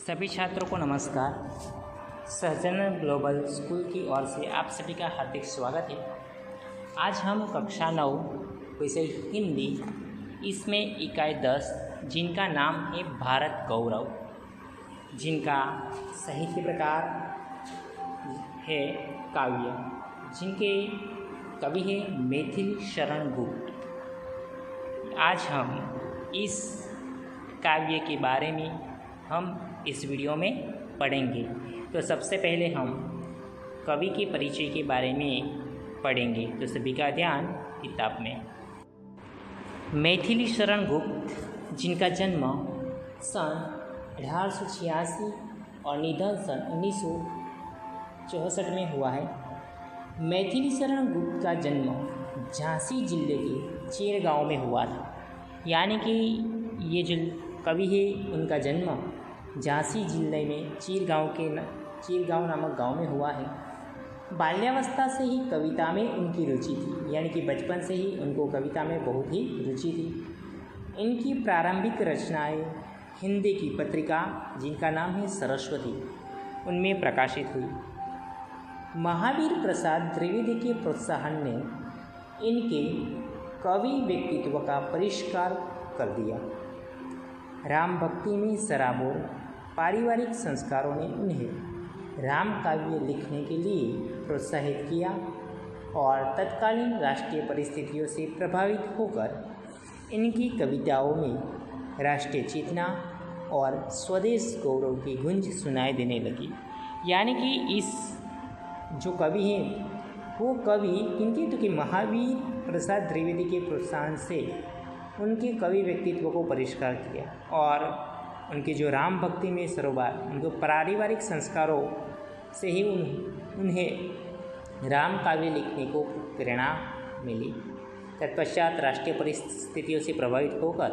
सभी छात्रों को नमस्कार। सहजन ग्लोबल स्कूल की ओर से आप सभी का हार्दिक स्वागत है। आज हम कक्षा 9 विषय हिंदी, इसमें इकाई 10 जिनका नाम है भारत गौरव, जिनका साहित्य प्रकार है काव्य, जिनके कवि है मैथिली शरण गुप्त। आज हम इस काव्य के बारे में हम इस वीडियो में पढ़ेंगे। तो सबसे पहले हम कवि के परिचय के बारे में पढ़ेंगे, तो सभी का ध्यान किताब में। मैथिली शरण गुप्त, जिनका जन्म सन 1886 और निधन सन 1964 में हुआ है। मैथिली शरण गुप्त का जन्म झांसी जिले के चेर गांव में हुआ था। यानी कि ये जो कवि है उनका जन्म झांसी जिले में चीरगांव नामक गांव में हुआ है। बाल्यावस्था से ही कविता में उनकी रुचि थी, यानी कि बचपन से ही उनको कविता में बहुत ही रुचि थी। इनकी प्रारंभिक रचनाएं हिंदी की पत्रिका, जिनका नाम है सरस्वती, उनमें प्रकाशित हुई। महावीर प्रसाद द्विवेदी के प्रोत्साहन ने इनके कवि व्यक्तित्व का परिष्कार कर दिया। राम भक्ति में सराबोर पारिवारिक संस्कारों ने उन्हें राम काव्य लिखने के लिए प्रोत्साहित किया और तत्कालीन राष्ट्रीय परिस्थितियों से प्रभावित होकर इनकी कविताओं में राष्ट्रीय चेतना और स्वदेश गौरव की गूंज सुनाई देने लगी। यानी कि इस जो कवि हैं वो कवि किनके, तो कि महावीर प्रसाद द्विवेदी के प्रोत्साहन से उनके कवि व्यक्तित्व को परिष्कार किया और उनके जो राम भक्ति में सरोवर, उनको पारिवारिक संस्कारों से ही उन्हें राम काव्य लिखने को प्रेरणा मिली। तत्पश्चात राष्ट्रीय परिस्थितियों से प्रभावित होकर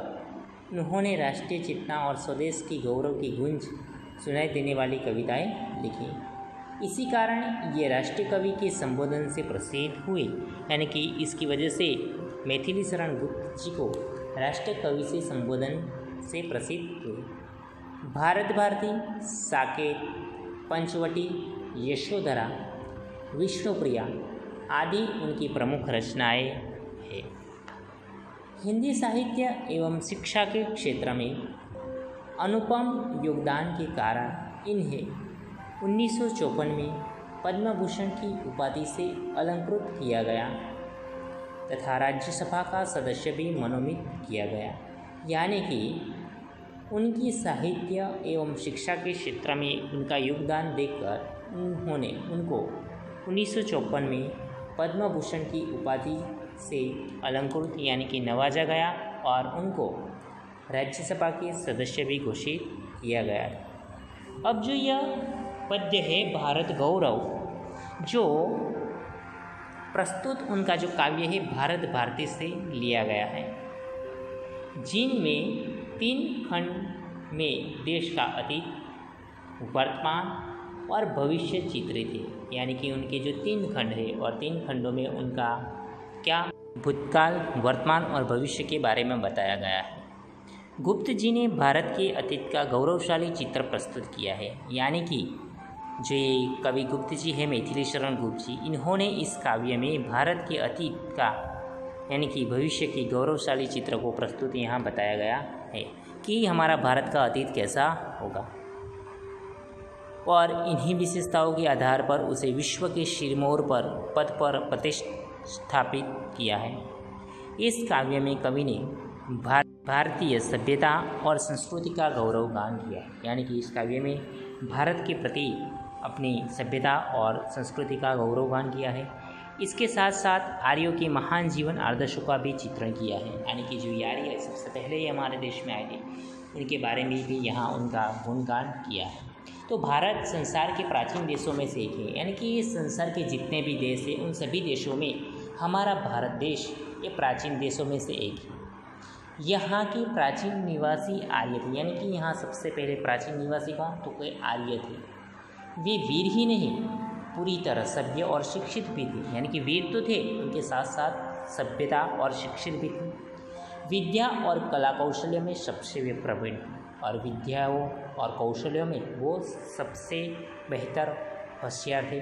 उन्होंने राष्ट्रीय चेतना और स्वदेश की गौरव की गूंज सुनाई देने वाली कविताएं लिखी। इसी कारण ये राष्ट्रीय कवि के संबोधन से प्रसिद्ध हुए। यानी कि इसकी वजह से मैथिली शरण गुप्त जी को राष्ट्रीय कवि से संबोधन से प्रसिद्ध हुए। भारत भारती, साकेत, पंचवटी, यशोधरा, विष्णुप्रिया आदि उनकी प्रमुख रचनाएं हैं। हिंदी साहित्य एवं शिक्षा के क्षेत्र में अनुपम योगदान के कारण इन्हें 1954 में पद्म भूषण की उपाधि से अलंकृत किया गया तथा राज्यसभा का सदस्य भी मनोनीत किया गया। यानी कि उनकी साहित्य एवं शिक्षा के क्षेत्र में उनका योगदान देखकर उन्होंने उनको 1954 में पद्म भूषण की उपाधि से अलंकृत यानी कि नवाजा गया और उनको राज्यसभा के सदस्य भी घोषित किया गया। अब जो यह पद्य है भारत गौरव, जो प्रस्तुत उनका जो काव्य है भारत भारती से लिया गया है, जिनमें 3 खंड में देश का अतीत, वर्तमान और भविष्य चित्रित है। यानी कि उनके जो 3 खंड है और 3 खंडों में उनका क्या भूतकाल, वर्तमान और भविष्य के बारे में बताया गया है। गुप्त जी ने भारत के अतीत का गौरवशाली चित्र प्रस्तुत किया है। यानी कि जो ये कवि गुप्त जी है, मैथिली शरण गुप्त जी, इन्होंने इस काव्य में भारत के अतीत का यानी कि भविष्य की गौरवशाली चित्र को प्रस्तुत यहाँ बताया गया है कि हमारा भारत का अतीत कैसा होगा और इन्हीं विशेषताओं के आधार पर उसे विश्व के सिरमौर पर पद पर प्रतिष्ठापित किया है। इस काव्य में कवि ने भारतीय सभ्यता और संस्कृति का गौरवगान किया है। यानी कि इस काव्य में भारत के प्रति अपनी सभ्यता और संस्कृति का गौरवगान किया है। इसके साथ साथ आर्यों के महान जीवन आदर्शों का भी चित्रण किया है। यानी कि जो आर्य सबसे पहले ही हमारे देश में आए थे, इनके बारे में भी यहाँ उनका गुणगान किया है। तो भारत संसार के प्राचीन देशों में से एक है। यानी कि ये संसार के जितने भी देश हैं उन सभी देशों में हमारा भारत देश ये प्राचीन देशों में से एक है। यहाँ के प्राचीन निवासी आर्य थे। यानी कि यहाँ सबसे पहले प्राचीन निवासी कौन, तो कोई आर्य थे। वे वीर ही नहीं, पूरी तरह सभ्य और शिक्षित भी थे। यानी कि वीर तो थे, उनके साथ साथ सभ्यता और शिक्षित भी थे। विद्या और कला कौशल्य में सबसे वे प्रवीण थे। और विद्याओं और कौशलों में वो सबसे बेहतर होशियार थे।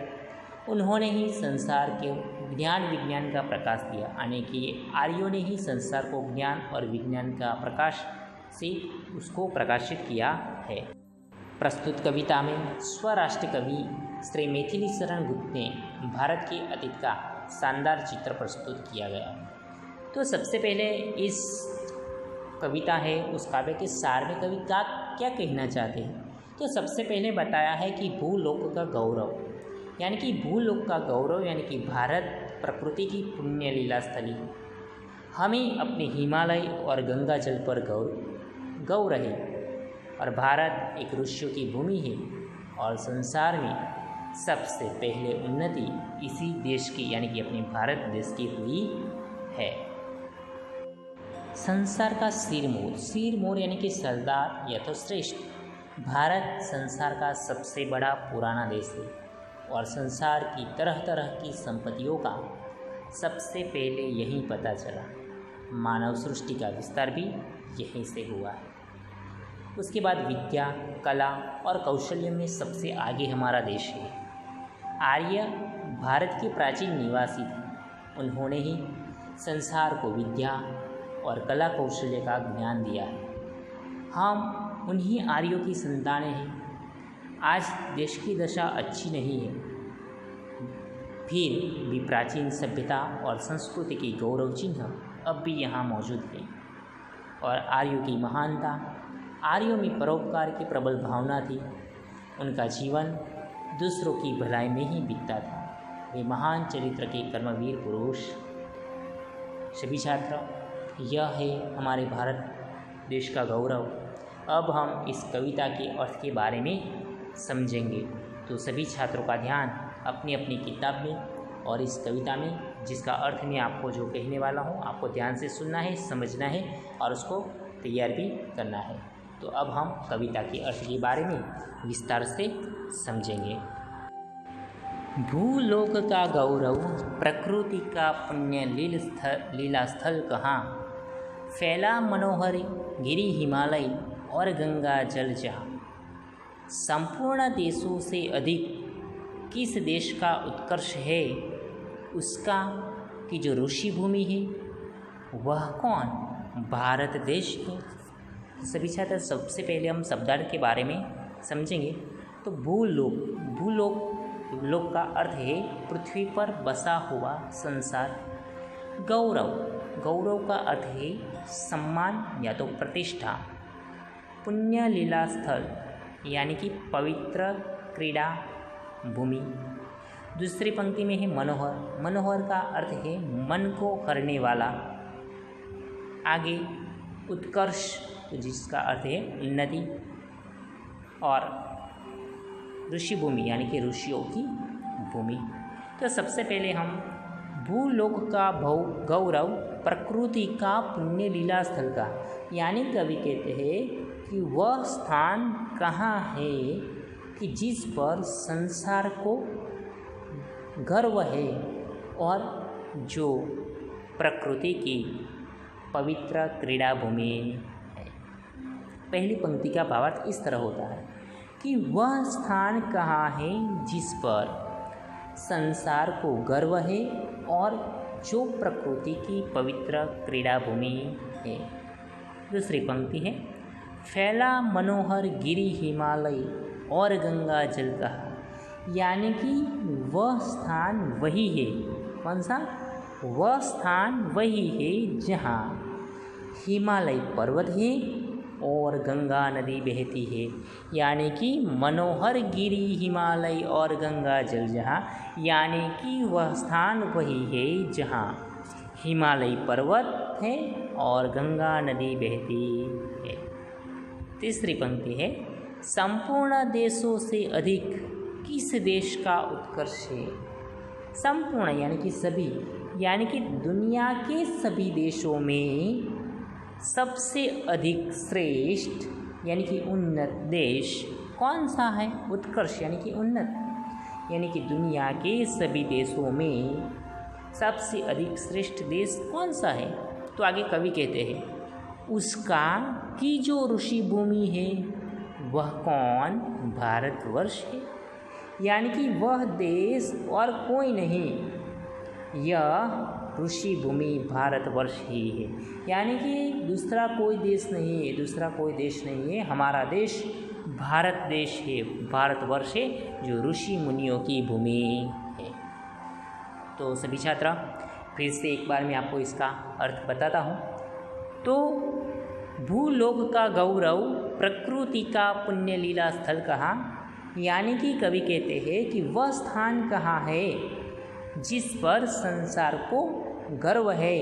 उन्होंने ही संसार के ज्ञान विज्ञान का प्रकाश दिया, यानी कि आर्यों ने ही संसार को ज्ञान और विज्ञान का प्रकाश से उसको प्रकाशित किया है। प्रस्तुत कविता में स्वराष्ट्र कवि श्री मैथिली शरण गुप्त ने भारत के अतीत का शानदार चित्र प्रस्तुत किया गया। तो सबसे पहले इस कविता है उस काव्य के सार में कवि का क्या कहना चाहते हैं। तो सबसे पहले बताया है कि भूलोक का गौरव, यानी कि भूलोक का गौरव यानी कि भारत प्रकृति की पुण्य लीला स्थली है। हमें अपने हिमालय और गंगा जल पर गौरव है और भारत एक ऋषियों की भूमि है और संसार में सबसे पहले उन्नति इसी देश की यानी कि अपने भारत देश की हुई है। संसार का सिर मोर यानी कि सरदार या तो श्रेष्ठ। भारत संसार का सबसे बड़ा पुराना देश है और संसार की तरह तरह की संपत्तियों का सबसे पहले यहीं पता चला। मानव सृष्टि का विस्तार भी यहीं से हुआ है। उसके बाद विद्या, कला और कौशल्य में सबसे आगे हमारा देश है। आर्य भारत के प्राचीन निवासी थे। उन्होंने ही संसार को विद्या और कला कौशल्य का ज्ञान दिया है। हम उन्हीं आर्यों की संतानें हैं। आज देश की दशा अच्छी नहीं है, फिर भी प्राचीन सभ्यता और संस्कृति की गौरव चिन्ह अब भी यहाँ मौजूद है। और आर्यों की महानता, आर्यों में परोपकार की प्रबल भावना थी। उनका जीवन दूसरों की भलाई में ही बीतता था। वे महान चरित्र के कर्मवीर पुरुष। सभी छात्र, यह है हमारे भारत देश का गौरव। अब हम इस कविता के अर्थ के बारे में समझेंगे। तो सभी छात्रों का ध्यान अपनी अपनी किताब में और इस कविता में, जिसका अर्थ मैं आपको जो कहने वाला हूँ आपको ध्यान से सुनना है, समझना है और उसको तैयार भी करना है। तो अब हम कविता के अर्थ के बारे में विस्तार से समझेंगे। भूलोक का गौरव, प्रकृति का पुण्य लीला स्थल कहाँ, फैला मनोहर गिरी हिमालय और गंगा जल जहाँ। संपूर्ण देशों से अधिक किस देश का उत्कर्ष है, उसका की जो ऋषि भूमि है वह कौन, भारत देश है। सभी छात्र, सबसे पहले हम शब्दार्थ के बारे में समझेंगे। तो भूलोक का अर्थ है पृथ्वी पर बसा हुआ संसार। गौरव का अर्थ है सम्मान या तो प्रतिष्ठा। पुण्य लीला स्थल यानी कि पवित्र क्रीड़ा भूमि। दूसरी पंक्ति में है मनोहर का अर्थ है मन को हरने वाला। आगे उत्कर्ष, जिसका अर्थ है उन्नति। और ऋषि भूमि यानी कि ऋषियों की भूमि। तो सबसे पहले हम भूलोक का गौरव, प्रकृति का पुण्य लीला स्थल का, यानी कवि कहते हैं कि वह स्थान कहाँ है कि जिस पर संसार को गर्व है और जो प्रकृति की पवित्र क्रीड़ा भूमि है। पहली पंक्ति का भावार्थ इस तरह होता है कि वह स्थान कहाँ है जिस पर संसार को गर्व है और जो प्रकृति की पवित्र क्रीड़ा भूमि है। दूसरी पंक्ति है फैला मनोहर गिरी हिमालय और गंगा जल कहा, यानी कि वह स्थान वही है। कौन सा? वह स्थान वही है जहाँ हिमालय पर्वत है और गंगा नदी बहती है, यानी कि मनोहर गिरी हिमालय और गंगा जल जहाँ, यानी कि वह स्थान वही है जहाँ हिमालय पर्वत है और गंगा नदी बहती है। तीसरी पंक्ति है संपूर्ण देशों से अधिक किस देश का उत्कर्ष है। संपूर्ण यानी कि सभी, यानी कि दुनिया के सभी देशों में सबसे अधिक श्रेष्ठ यानी कि उन्नत देश कौन सा है? उत्कर्ष यानी कि उन्नत, यानी कि दुनिया के सभी देशों में सबसे अधिक श्रेष्ठ देश कौन सा है? तो आगे कवि कहते हैं उसका की जो ऋषि भूमि है वह कौन? भारतवर्ष है। यानी कि वह देश और कोई नहीं, यह ऋषि भूमि भारतवर्ष ही है। यानी कि दूसरा कोई देश नहीं है, दूसरा कोई देश नहीं है, हमारा देश भारत देश है, भारतवर्ष है, जो ऋषि मुनियों की भूमि है। तो सभी छात्र फिर से एक बार मैं आपको इसका अर्थ बताता हूँ। तो भूलोक का गौरव, प्रकृति का पुण्य लीला स्थल कहा। यानी कि कवि कहते हैं कि वह स्थान कहाँ है जिस पर संसार को गर्व है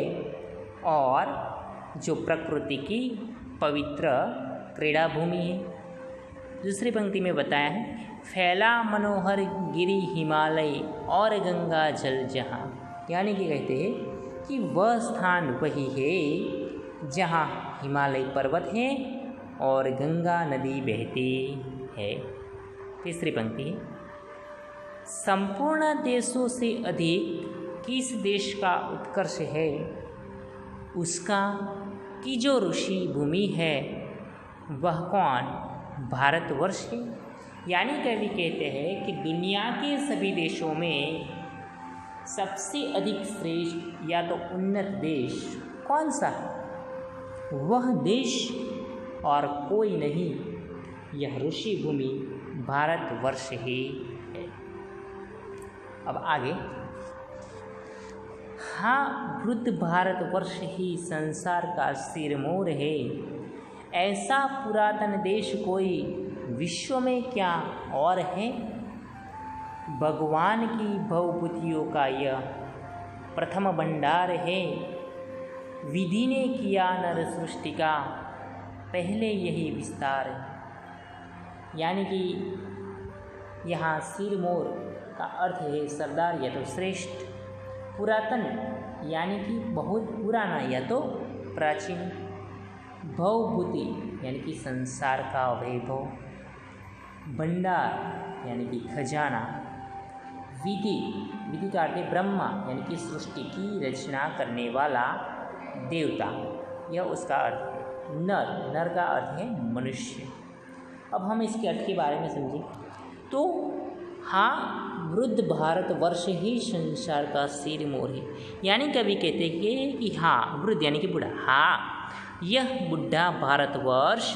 और जो प्रकृति की पवित्र क्रीड़ा भूमि है। दूसरी पंक्ति में बताया है, फैला मनोहर गिरी हिमालय और गंगा जल जहाँ। यानी कि कहते हैं कि वह स्थान वही है जहाँ हिमालय पर्वत है और गंगा नदी बहती है। तीसरी पंक्ति है, संपूर्ण देशों से अधिक किस देश का उत्कर्ष है? उसका की जो ऋषि भूमि है वह कौन? भारतवर्ष है। यानी कवि कहते हैं कि दुनिया के सभी देशों में सबसे अधिक श्रेष्ठ या तो उन्नत देश कौन सा है? वह देश और कोई नहीं, यह ऋषि भूमि भारतवर्ष ही है। अब आगे, हाँ वृद्ध भारतवर्ष ही संसार का सिरमौर है। ऐसा पुरातन देश कोई विश्व में क्या और है? भगवान की भवभूतियों का यह प्रथम भंडार है। विधि ने किया नर सृष्टि का पहले यही विस्तार। यानी कि यहाँ सिरमौर का अर्थ है सरदार या तो श्रेष्ठ, पुरातन यानी कि बहुत पुराना या तो प्राचीन, भवभूति यानी कि संसार का वैभव, भंडार यानी कि खजाना, विधि, विधि का अर्थ है ब्रह्मा यानी कि सृष्टि की रचना करने वाला देवता, यह उसका अर्थ है। नर, नर का अर्थ है मनुष्य। अब हम इसके अर्थ के बारे में समझें तो हाँ वृद्ध भारतवर्ष ही संसार का सिरमौर है। यानी कवि कहते हैं कि हाँ वृद्ध यानी कि बूढ़ा, हाँ यह बुढ़ा भारतवर्ष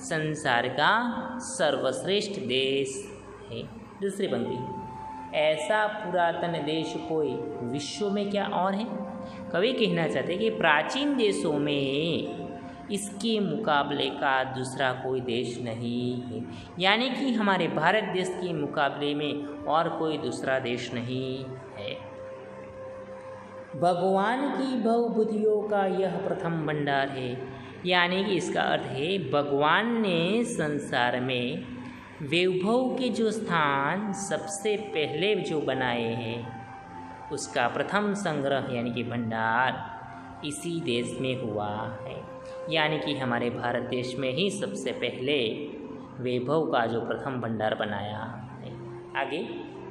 संसार का सर्वश्रेष्ठ देश है। दूसरी पंक्ति, ऐसा पुरातन देश कोई विश्व में क्या और है? कवि कहना चाहते हैं कि प्राचीन देशों में इसके मुकाबले का दूसरा कोई देश नहीं है। यानी कि हमारे भारत देश के मुकाबले में और कोई दूसरा देश नहीं है। भगवान की भवभूतियों का यह प्रथम भंडार है। यानी कि इसका अर्थ है भगवान ने संसार में वैभव के जो स्थान सबसे पहले जो बनाए हैं उसका प्रथम संग्रह यानी कि भंडार इसी देश में हुआ है। यानी कि हमारे भारत देश में ही सबसे पहले वैभव का जो प्रथम भंडार बनाया है। आगे,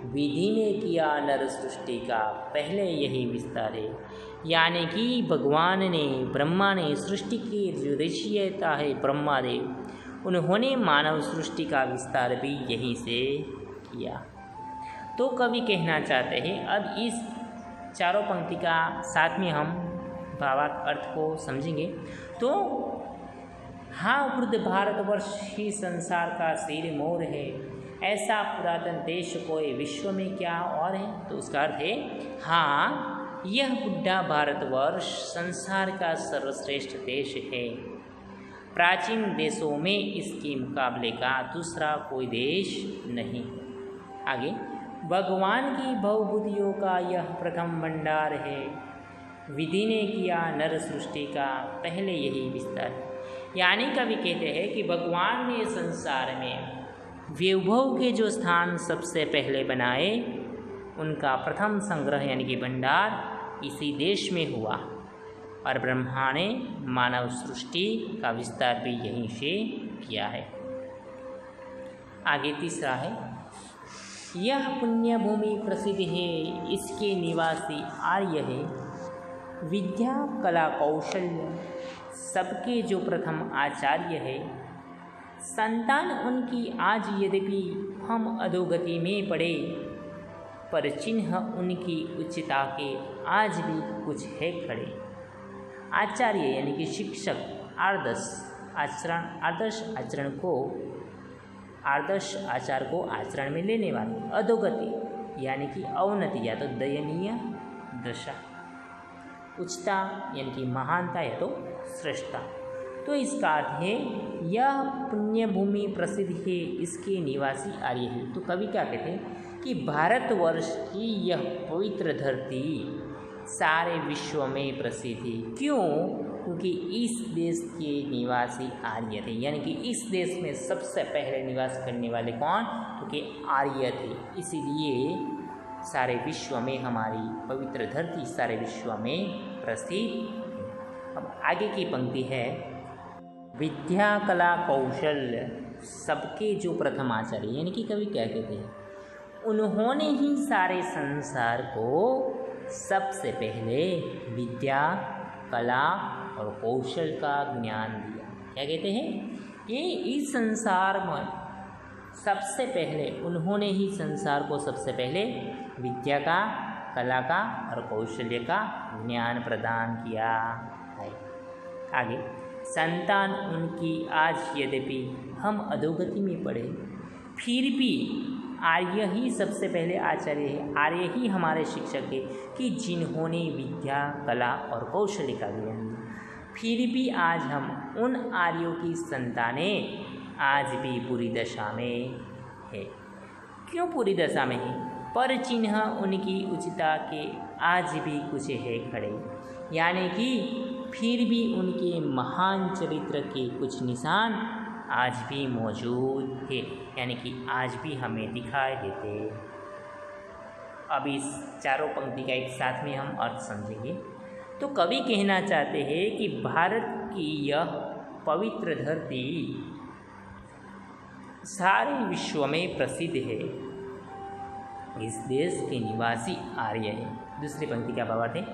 विधि ने किया नर सृष्टि का पहले यही विस्तार है। यानी कि भगवान ने, ब्रह्मा ने सृष्टि की जो रचयिता है ब्रह्मादेव, उन्होंने मानव सृष्टि का विस्तार भी यहीं से किया। तो कवि कहना चाहते हैं, अब इस चारों पंक्ति का साथ में हम भावार्थ अर्थ को समझेंगे। तो हाँ वृद्ध भारतवर्ष ही संसार का सिरमौर है। ऐसा पुरातन देश कोई विश्व में क्या और है? तो उसका अर्थ है हाँ यह बुढ़ा भारतवर्ष संसार का सर्वश्रेष्ठ देश है। प्राचीन देशों में इसके मुकाबले का दूसरा कोई देश नहीं। आगे, भगवान की भवभूतियों का यह प्रथम भंडार है। विधि ने किया नर सृष्टि का पहले यही विस्तार। यानी कवि कहते हैं कि भगवान ने संसार में वैभव के जो स्थान सबसे पहले बनाए उनका प्रथम संग्रह यानी कि भंडार इसी देश में हुआ, और ब्रह्मा ने मानव सृष्टि का विस्तार भी यहीं से किया है। आगे तीसरा है, यह पुण्य भूमि प्रसिद्ध है, इसके निवासी आर्य है। विद्या कला कौशल्य सबके जो प्रथम आचार्य है, संतान उनकी आज यद्यपि हम अधोगति में पड़े, पर चिन्ह उनकी उच्चता के आज भी कुछ है खड़े। आचार्य यानी कि शिक्षक, आदर्श आचार को आचरण में लेने वाले। अधोगति यानी कि अवनति या तो दयनीय दशा। उच्चता यानी कि महानता या तो श्रेष्ठता। तो इसका अर्थ है यह पुण्य भूमि प्रसिद्ध है, इसके निवासी आर्य है। तो कवि क्या कहते हैं कि भारतवर्ष की यह पवित्र धरती सारे विश्व में प्रसिद्ध है। क्यों? क्योंकि इस देश के निवासी आर्य थे, यानी कि इस देश में सबसे पहले निवास करने वाले कौन? क्योंकि आर्य थे, इसीलिए सारे विश्व में हमारी पवित्र धरती सारे विश्व में प्रसिद्ध। अब आगे की पंक्ति है, विद्या कला कौशल्य सबके जो प्रथम आचार्य, यानी कि कवि क्या कहते हैं, उन्होंने ही सारे संसार को सबसे पहले विद्या, कला और कौशल का ज्ञान दिया। क्या कहते हैं? ये इस संसार में सबसे पहले उन्होंने ही संसार को सबसे पहले विद्या का, कला का और कौशल्य का ज्ञान प्रदान किया है। आगे, संतान उनकी आज यद्यपि हम अधोगति में पड़े, फिर भी आर्य ही सबसे पहले आचार्य है, आर्य ही हमारे शिक्षक है कि जिन्होंने विद्या, कला और कौशल्य का ज्ञान दिया। फिर भी आज हम उन आर्यों की संतानें आज भी बुरी दशा में है। क्यों बुरी दशा में है? पर चिन्ह उनकी उचिता के आज भी कुछ है खड़े, यानी कि फिर भी उनके महान चरित्र के कुछ निशान आज भी मौजूद है, यानी कि आज भी हमें दिखाई देते। अब इस चारों पंक्ति का एक साथ में हम अर्थ समझेंगे। तो कवि कहना चाहते हैं कि भारत की यह पवित्र धरती सारे विश्व में प्रसिद्ध है, इस देश के निवासी आर्य हैं। दूसरी पंक्ति का भावार्थ है,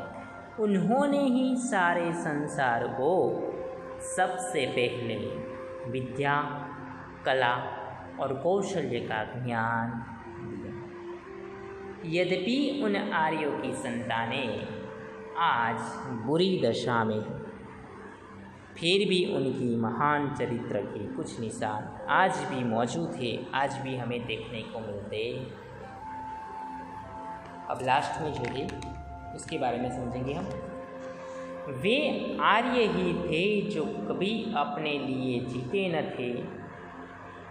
उन्होंने ही सारे संसार को सबसे पहले विद्या, कला और कौशल्य का ज्ञान दिया। यद्यपि उन आर्यों की संतानें आज बुरी दशा में हैं, फिर भी उनकी महान चरित्र के कुछ निशान आज भी मौजूद है, आज भी हमें देखने को मिलते। अब लास्ट में जो है उसके बारे में समझेंगे हम। वे आर्य ही थे जो कभी अपने लिए जीते न थे,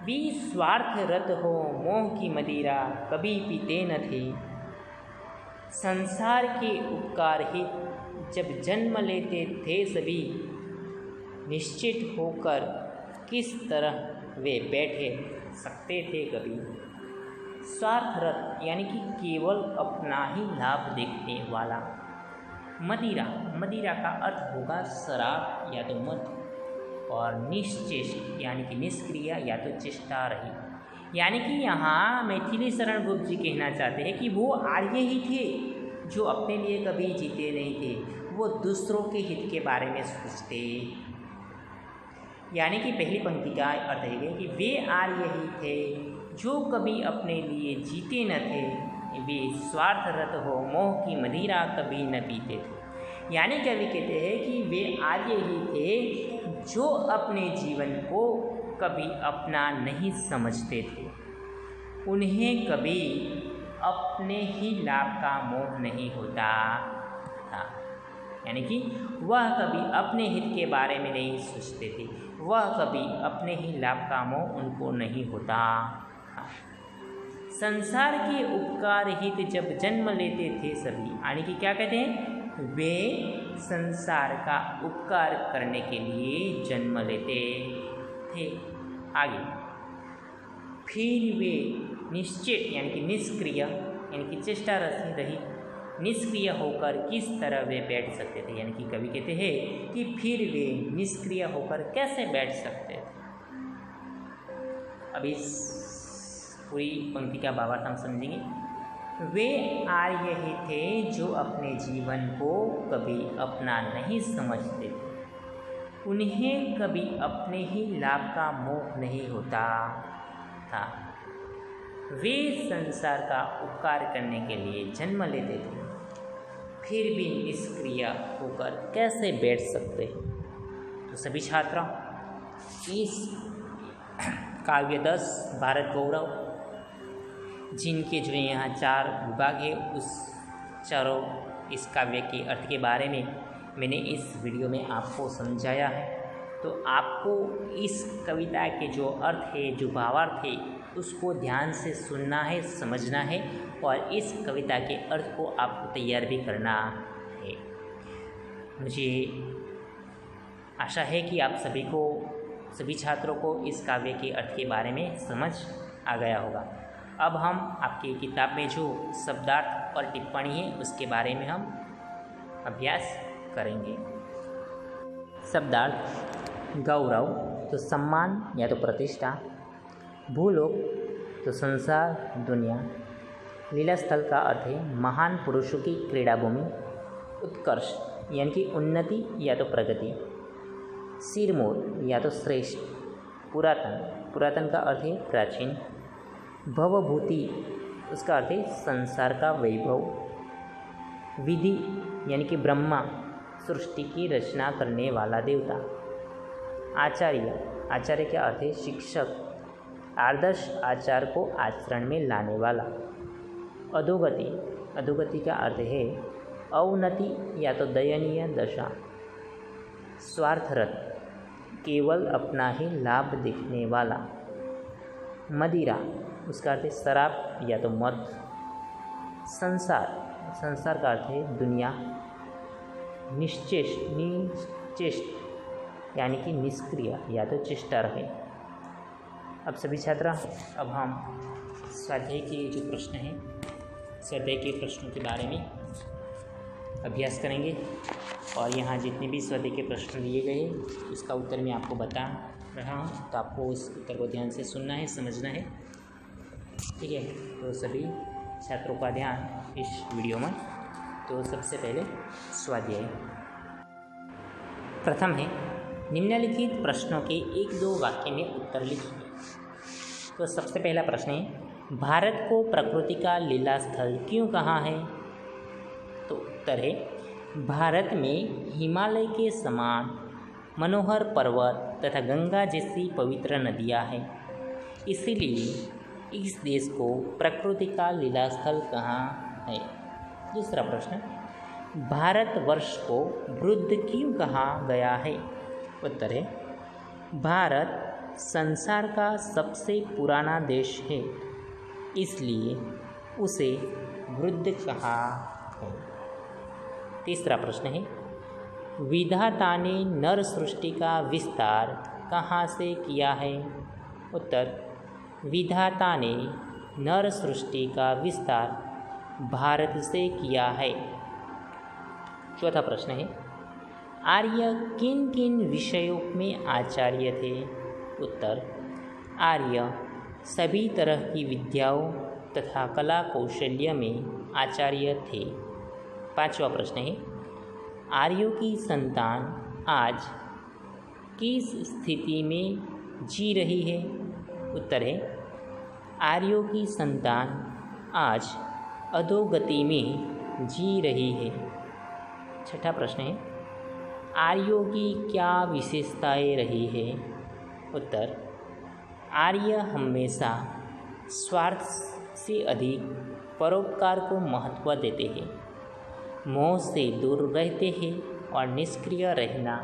वे स्वार्थ रत हो मोह की मदिरा कभी पीते न थे। संसार के उपकार हित जब जन्म लेते थे सभी, निश्चित होकर किस तरह वे बैठे सकते थे कभी। स्वार्थरत यानी कि केवल अपना ही लाभ देखने वाला। मदिरा का अर्थ होगा शराब या तो मद, और निश्चेष्ट यानी कि निष्क्रिय या तो चेष्टा रही। यानी कि यहाँ मैथिली शरण गुप्त जी कहना चाहते हैं कि वो आर्य ही थे जो अपने लिए कभी जीते नहीं थे, वो दूसरों के हित के बारे में सोचते। यानी कि पहली पंक्ति का अर्थ है कि वे आर्य ही थे जो कभी अपने लिए जीते न थे, वे स्वार्थरत हो मोह की मदिरा कभी न पीते थे। यानी कवि कहते हैं कि वे आर्य ही थे जो अपने जीवन को कभी अपना नहीं समझते थे, उन्हें कभी अपने ही लाभ का मोह नहीं होता था। यानी कि वह कभी अपने हित के बारे में नहीं सोचते थे, वह कभी अपने ही लाभ का मोह उनको नहीं होता। संसार के उपकार हित जब जन्म लेते थे सभी, यानी कि क्या कहते हैं, वे संसार का उपकार करने के लिए जन्म लेते थे। आगे, फिर वे निश्चित यानी कि निष्क्रिय यानी कि चेष्टा रही निष्क्रिय होकर किस तरह वे बैठ सकते थे। यानी कि कवि कहते हैं कि फिर वे निष्क्रिय होकर कैसे बैठ सकते थे। अब इस पूरी पंक्ति का भावार्थ हम समझेंगे। वे आर्य ही थे जो अपने जीवन को कभी अपना नहीं समझते थे, उन्हें कभी अपने ही लाभ का मोह नहीं होता था। वे संसार का उपकार करने के लिए जन्म लेते थे, फिर भी निष्क्रिय होकर कैसे बैठ सकते। तो सभी छात्रों, इस काव्य 10 भारत गौरव, जिनके जो यहाँ 4 विभाग है, उस चारों इस काव्य के अर्थ के बारे में मैंने इस वीडियो में आपको समझाया है। तो आपको इस कविता के जो अर्थ है, जो भावार्थ है, उसको ध्यान से सुनना है, समझना है और इस कविता के अर्थ को आपको तैयार भी करना है। मुझे आशा है कि आप सभी छात्रों को इस काव्य के अर्थ के बारे में समझ आ गया होगा। अब हम आपकी किताब में जो शब्दार्थ और टिप्पणी है उसके बारे में हम अभ्यास करेंगे। शब्दार्थ: गौरव तो सम्मान या तो प्रतिष्ठा, भूलोक तो संसार, दुनिया, लीला स्थल का अर्थ है महान पुरुषों की क्रीड़ा भूमि, उत्कर्ष यानी कि उन्नति या तो प्रगति, सिरमौर या तो श्रेष्ठ, पुरातन का अर्थ है प्राचीन, भवभूति उसका अर्थ है संसार का वैभव, विधि यानी कि ब्रह्मा सृष्टि की रचना करने वाला देवता, आचार्य का अर्थ है शिक्षक, आदर्श आचार को आचरण में लाने वाला, अधोगति का अर्थ है अवनति या तो दयनीय दशा, स्वार्थरत केवल अपना ही लाभ देखने वाला, मदिरा उसका अर्थ है शराब या तो मद, संसार का अर्थ है दुनिया, निश्चेष्ट यानी कि निष्क्रिय या तो चेष्टा रहे। अब सभी छात्र, अब हम स्वाध्याय के जो प्रश्न हैं, स्वाध्याय के प्रश्नों के बारे में अभ्यास करेंगे और यहाँ जितने भी स्वाध्याय के प्रश्न दिए गए उसका उत्तर मैं आपको बता रहा हूँ, तो आपको उस उत्तर को ध्यान से सुनना है, समझना है, ठीक है। तो सभी छात्रों का ध्यान इस वीडियो में। तो सबसे पहले स्वाध्याय प्रथम है, निम्नलिखित प्रश्नों के 1-2 वाक्य में उत्तर लिखिए। तो सबसे पहला प्रश्न है, भारत को प्रकृति का लीला स्थल क्यों कहा है? तो उत्तर है, भारत में हिमालय के समान मनोहर पर्वत तथा गंगा जैसी पवित्र नदियाँ हैं, इसीलिए इस देश को प्रकृति का लीला स्थल कहा है। दूसरा प्रश्न, भारतवर्ष को बुद्ध क्यों कहा गया है? उत्तर है, भारत संसार का सबसे पुराना देश है, इसलिए उसे बुद्ध कहा है। तीसरा प्रश्न है, विधाता ने नर सृष्टि का विस्तार कहाँ से किया है? उत्तर, विधाता ने नर सृष्टि का विस्तार भारत से किया है। चौथा प्रश्न है, आर्य किन किन विषयों में आचार्य थे? उत्तर, आर्य सभी तरह की विद्याओं तथा कला कौशल्य में आचार्य थे। पांचवा प्रश्न है, आर्यों की संतान आज किस स्थिति में जी रही है? उत्तर है, आर्यों की संतान आज अधोगति में जी रही है। छठा प्रश्न है, आर्यों की क्या विशेषताएं रही है? उत्तर, आर्य हमेशा स्वार्थ से अधिक परोपकार को महत्व देते हैं, मोह से दूर रहते हैं और निष्क्रिय रहना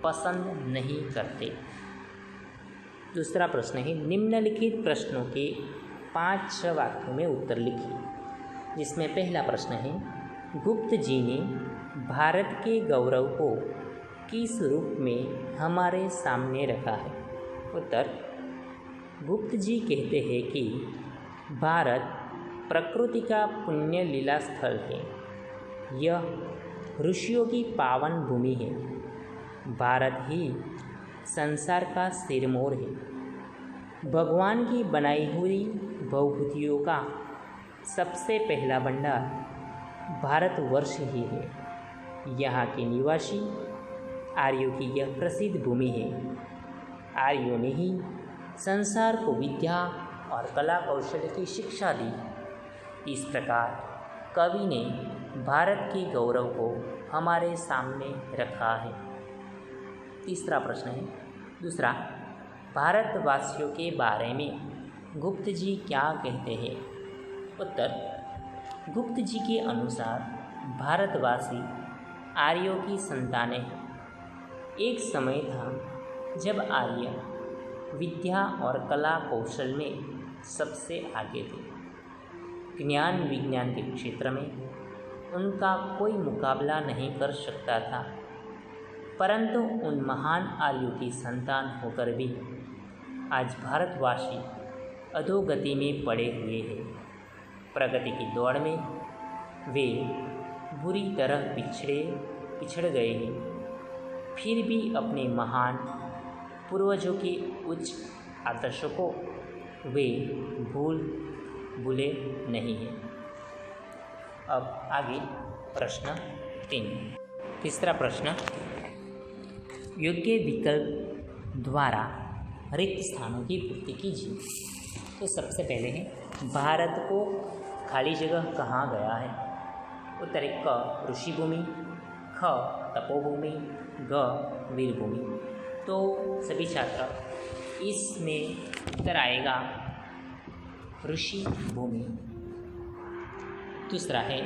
पसंद नहीं करते। दूसरा प्रश्न है, निम्नलिखित प्रश्नों के 5 वाक्यों में उत्तर लिखिए, जिसमें पहला प्रश्न है, गुप्त जी ने भारत के गौरव को किस रूप में हमारे सामने रखा है? उत्तर, गुप्त जी कहते हैं कि भारत प्रकृति का पुण्य लीला स्थल है, यह ऋषियों की पावन भूमि है, भारत ही संसार का सिरमौर है, भगवान की बनाई हुई भवभूतियों का सबसे पहला भंडार भारतवर्ष ही है, यहाँ के निवासी आर्यों की यह प्रसिद्ध भूमि है। आर्यों ने ही संसार को विद्या और कला कौशल की शिक्षा दी। इस प्रकार कवि ने भारत के गौरव को हमारे सामने रखा है। तीसरा प्रश्न है दूसरा, भारतवासियों के बारे में गुप्त जी क्या कहते हैं? उत्तर, गुप्त जी के अनुसार भारतवासी आर्यों की संतानें हैं। एक समय था जब आर्य विद्या और कला कौशल में सबसे आगे थे। ज्ञान विज्ञान के क्षेत्र में उनका कोई मुकाबला नहीं कर सकता था, परंतु उन महान आर्यों की संतान होकर भी आज भारतवासी अधोगति में पड़े हुए हैं। प्रगति की दौड़ में वे बुरी तरह पिछड़ गए हैं, फिर भी अपने महान पूर्वजों के उच्च आदर्शों को वे भूले नहीं हैं। अब आगे प्रश्न 3। तीसरा प्रश्न, योग्य विकल्प द्वारा रिक्त स्थानों की पूर्ति कीजिए। तो सबसे पहले है, भारत को खाली जगह कहाँ गया है? उत्तर है क ऋषि भूमि, ख तपोभूमि, ग वीरभूमि। तो सभी छात्र इसमें उत्तर आएगा ऋषि भूमि। दूसरा है,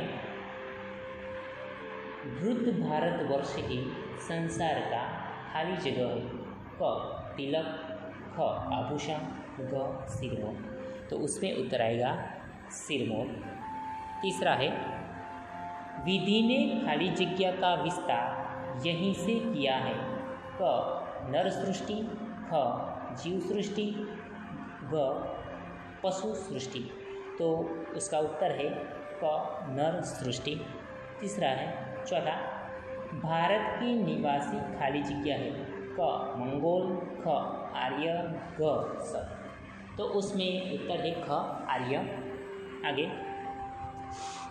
वृद्ध भारतवर्ष ही संसार का खाली जगह है। क तिलक, ख आभूषण, ग सिरमौर। तो उसमें उत्तर आएगा सिरमौर। तीसरा है, विधि ने खाली जगह का विस्तार यहीं से किया है। क नर सृष्टि, ख जीव सृष्टि, ग पशु सृष्टि। तो उसका उत्तर है क नर सृष्टि। तीसरा है चौथा, भारत की निवासी खाली जगह है। क मंगोल, ख आर्य, ग सब। तो उसमें उत्तर है ख आर्य। आगे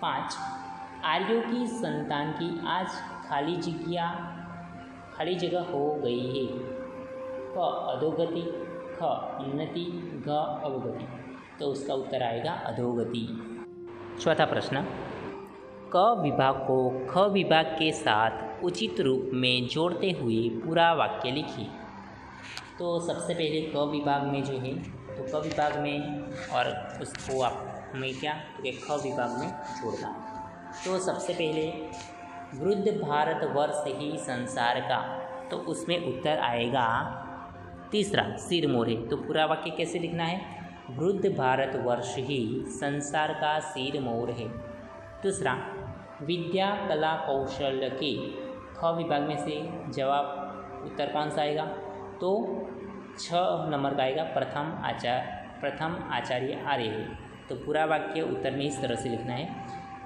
5, आर्यों की संतान की आज खाली जगह हो गई है। क अधोगति, ख उन्नति, ग अवगति। तो उसका उत्तर आएगा अधोगति। चौथा प्रश्न, क विभाग को ख विभाग के साथ उचित रूप में जोड़ते हुए पूरा वाक्य लिखिए। तो सबसे पहले क विभाग में जो है, तो क विभाग में और उसको आप हमें क्या तो ख विभाग में जोड़ना। तो सबसे पहले वृद्ध भारतवर्ष ही संसार का, तो उसमें उत्तर आएगा तीसरा सिरमौर है। तो पूरा वाक्य कैसे लिखना है? वृद्ध भारतवर्ष ही संसार का सिरमौर है। दूसरा, विद्या कला कौशल के ख विभाग में से जवाब उत्तर कौन सा आएगा? तो 6 नंबर का आएगा प्रथम आचार्य आर्य है। तो पूरा वाक्य उत्तर में इस तरह से लिखना है,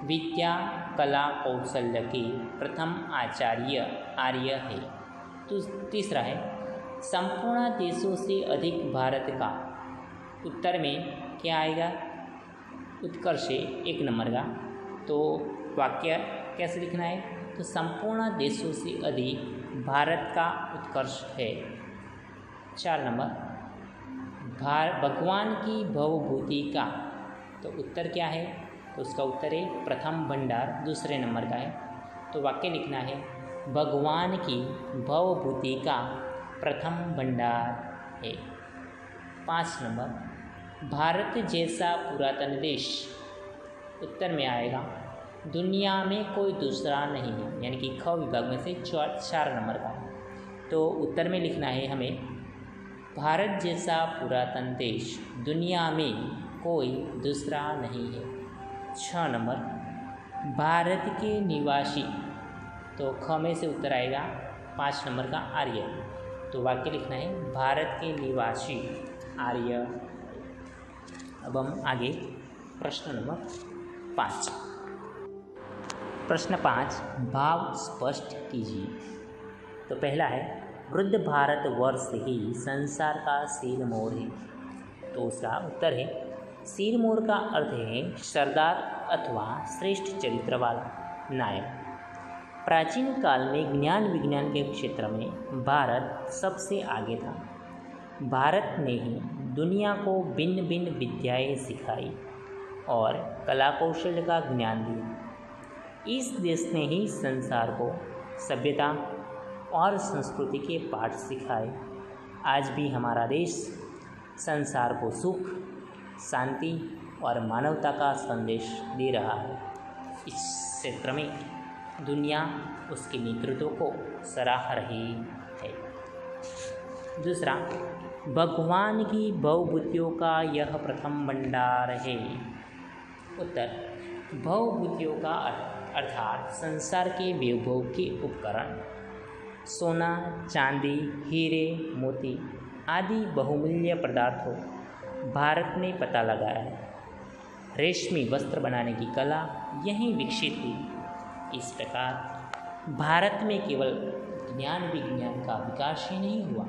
विद्या कला कौशल्य के प्रथम आचार्य आर्य है। तो तीसरा है, संपूर्ण देशों से अधिक भारत का, उत्तर में क्या आएगा? उत्कर्ष 1 नंबर का। तो वाक्य कैसे लिखना है? तो संपूर्ण देशों से अधिक भारत का उत्कर्ष है। 4 नंबर, भगवान की भवभूति का, तो उत्तर क्या है? तो उसका उत्तर है प्रथम भंडार, दूसरे नंबर का है। तो वाक्य लिखना है, भगवान की भवभूति का प्रथम भंडार है। 5 नंबर, भारत जैसा पुरातन देश, उत्तर में आएगा दुनिया में कोई दूसरा नहीं है, यानी कि ख विभाग में से 4 नंबर का। तो उत्तर में लिखना है हमें, भारत जैसा पुरातन देश दुनिया में कोई दूसरा नहीं है। 6 नंबर, भारत के निवासी, तो ख में से उत्तर आएगा 5 नंबर का आर्य। तो वाक्य लिखना है, भारत के निवासी आर्य। अब हम आगे प्रश्न नंबर 5। प्रश्न 5, भाव स्पष्ट कीजिए। तो पहला है, वृद्ध भारतवर्ष ही संसार का सिरमौर है। तो उसका उत्तर है, सिरमौर का अर्थ है सरदार अथवा श्रेष्ठ चरित्र वाला नायक। प्राचीन काल में ज्ञान विज्ञान के क्षेत्र में भारत सबसे आगे था। भारत ने ही दुनिया को भिन्न भिन्न विद्याएं सिखाई और कला कौशल का ज्ञान दिया। इस देश ने ही संसार को सभ्यता और संस्कृति के पाठ सिखाए। आज भी हमारा देश संसार को सुख, शांति और मानवता का संदेश दे रहा है। इस क्षेत्र में दुनिया उसके नेतृत्व को सराह रही है। दूसरा, भगवान की भवभूतियों का यह प्रथम भंडार है। उत्तर, भवभूतियों का अर्थात संसार के वैभव के उपकरण, सोना, चांदी, हीरे, मोती आदि बहुमूल्य पदार्थों भारत ने पता लगाया है। रेशमी वस्त्र बनाने की कला यहीं विकसित हुई। इस प्रकार भारत में केवल ज्ञान विज्ञान का विकास ही नहीं हुआ,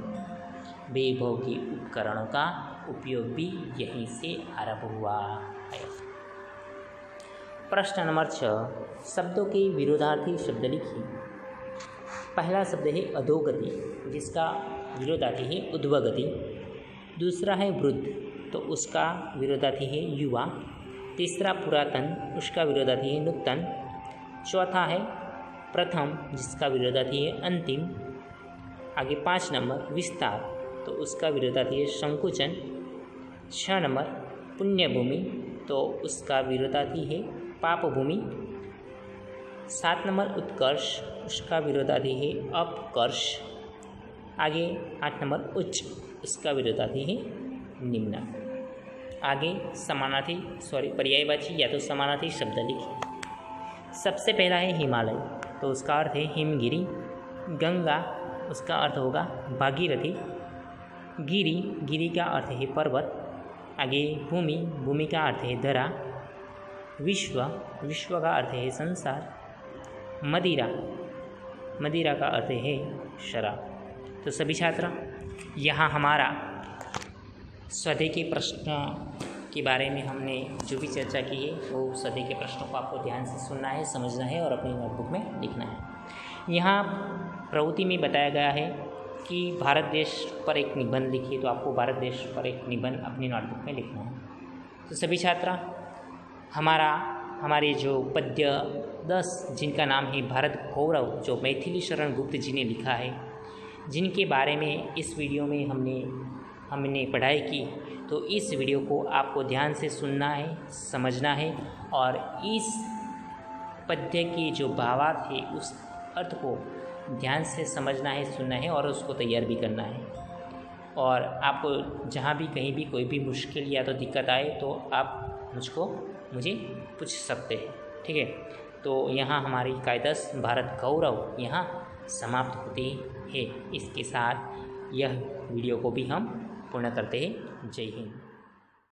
वैभव के उपकरणों का उपयोग भी यहीं से आरंभ हुआ है। प्रश्न नंबर 6, शब्दों के विरोधार्थी शब्द लिखिए। पहला शब्द है अधोगति, जिसका विरोधार्थी है ऊर्ध्वगति। दूसरा है वृद्ध, तो उसका विरोधार्थी है युवा। तीसरा पुरातन, उसका विरोधार्थी है नूतन। चौथा है प्रथम, जिसका विरोधार्थी है अंतिम। आगे 5 नंबर विस्तार, तो उसका विरोधार्थी है संकुचन। 6 नंबर पुण्यभूमि, तो उसका विरोधार्थी है पापभूमि। 7 नंबर उत्कर्ष, उसका विरोधार्थी है अपकर्ष। आगे 8 नंबर उच्च, इसका विरोधार्थी है निम्न। आगे पर्यायवाची या तो समानार्थी शब्द लिखिए। सबसे पहला है हिमालय, तो उसका अर्थ है हिमगिरी। गंगा, उसका अर्थ होगा भागीरथी। गिरी, गिरी का अर्थ है पर्वत। आगे भूमि, भूमि का अर्थ है धरा। विश्व, विश्व का अर्थ है संसार। मदिरा, मदिरा का अर्थ है शराब। तो सभी छात्र, यहाँ हमारा स्वाध्याय के प्रश्न के बारे में हमने जो भी चर्चा की है वो स्वाध्याय के प्रश्नों को आपको ध्यान से सुनना है, समझना है और अपनी नोटबुक में लिखना है। यहाँ प्रवृत्ति में बताया गया है कि भारत देश पर एक निबंध लिखिए, तो आपको भारत देश पर एक निबंध अपनी नोटबुक में लिखना है। तो सभी छात्र, हमारे जो पद्य 10 जिनका नाम है भारत गौरव, जो मैथिली शरण गुप्त जी ने लिखा है, जिनके बारे में इस वीडियो में हमने पढ़ाई की, तो इस वीडियो को आपको ध्यान से सुनना है, समझना है और इस पद्य की जो भावार्थ है उस अर्थ को ध्यान से समझना है, सुनना है और उसको तैयार भी करना है। और आपको जहाँ भी कहीं भी कोई भी मुश्किल या तो दिक्कत आए तो आप मुझे पूछ सकते हैं, ठीक है। तो यहाँ हमारी कायदस भारत गौरव यहाँ समाप्त होती है। इसके साथ यह वीडियो को भी हम पूर्ण करते हैं। जय हिंद।